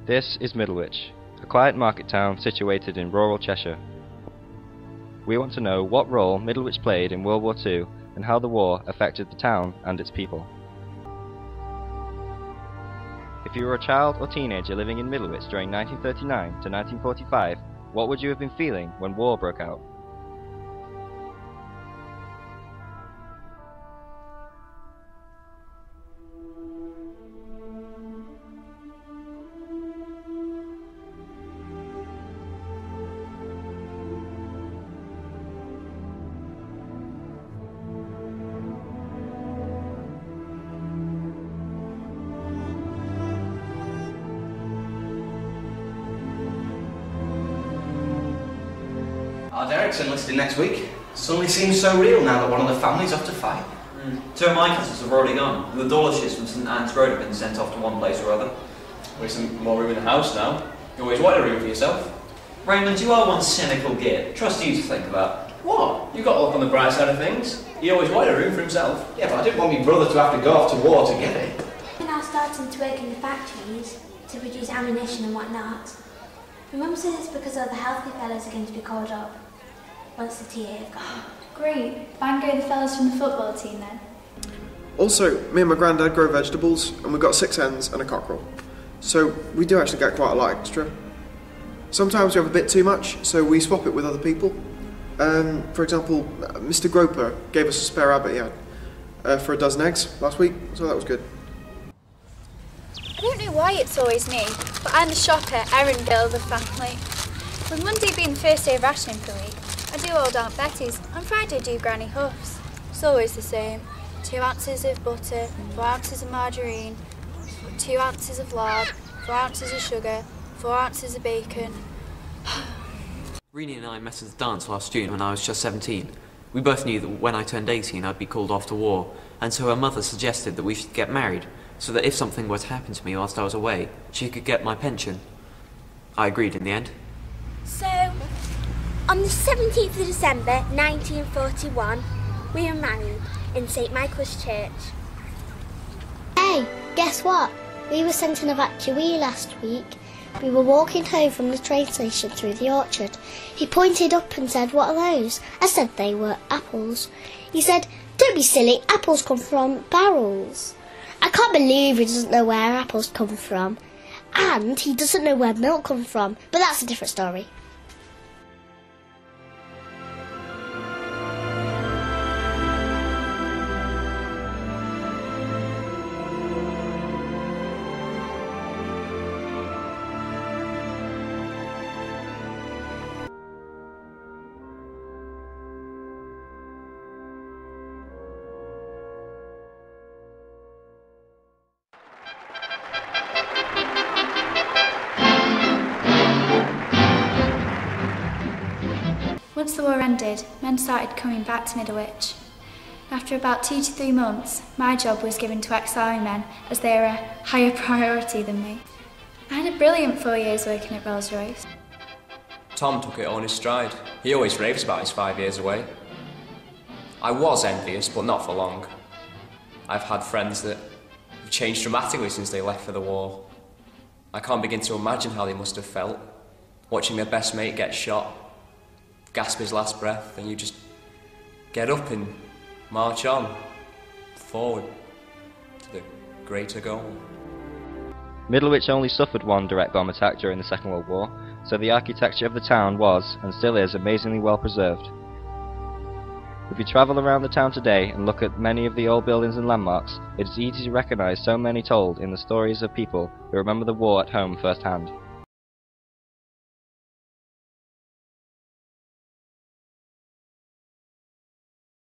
This is Middlewich, a quiet market town situated in rural Cheshire. We want to know what role Middlewich played in World War II and how the war affected the town and its people. If you were a child or teenager living in Middlewich during 1939 to 1945, what would you have been feeling when war broke out? Our Derek's enlisting next week. Suddenly seems so real now that one of the family's off to fight. Two of my cousins have already gone. The Dawlishes from St Anne's Road have been sent off to one place or other. With some more room in the house now. You always wanted a room for yourself. Raymond, you are one cynical git. Trust you to think about. What? You got to look on the bright side of things. He always wanted a room for himself. Yeah, but I didn't want my brother to have to go off to war to get it. We're now starting to work in the factories to produce ammunition and whatnot. My mum says it's because all the healthy fellas are going to be called up once the TA have gone. Great. Bango the fellas from the football team then. Also, me and my granddad grow vegetables, and we've got 6 hens and a cockerel. So we do actually get quite a lot extra. Sometimes we have a bit too much, so we swap it with other people. For example, Mr. Groper gave us a spare rabbit he had for a dozen eggs last week, so that was good. I don't know why it's always me, but I'm the shopper, errand girl of the family. With Monday being the first day of rationing for the week, I do old Aunt Betty's. On Friday I do Granny Huff's. It's always the same. 2 ounces of butter, 4 ounces of margarine, 2 ounces of lard, 4 ounces of sugar, 4 ounces of bacon. Renee and I met at the dance last June when I was just 17. We both knew that when I turned 18 I'd be called off to war, and so her mother suggested that we should get married, so that if something were to happen to me whilst I was away, she could get my pension. I agreed in the end. So, on the 17th of December 1941, we were married in St Michael's Church. Hey, guess what? We were sent an evacuee last week. We were walking home from the train station through the orchard. He pointed up and said, "What are those?" I said they were apples. He said, "Don't be silly, apples come from barrels." I can't believe he doesn't know where apples come from. And he doesn't know where milk comes from, but that's a different story. Once the war ended, men started coming back to Middlewich. After about 2 to 3 months, my job was given to ex-army men as they were a higher priority than me. I had a brilliant 4 years working at Rolls-Royce. Tom took it on his stride. He always raves about his 5 years away. I was envious, but not for long. I've had friends that have changed dramatically since they left for the war. I can't begin to imagine how they must have felt, watching their best mate get shot, gasp his last breath, and you just get up and march on, forward to the greater goal. Middlewich only suffered one direct bomb attack during the Second World War, so the architecture of the town was, and still is, amazingly well preserved. If you travel around the town today and look at many of the old buildings and landmarks, it is easy to recognise so many told in the stories of people who remember the war at home firsthand.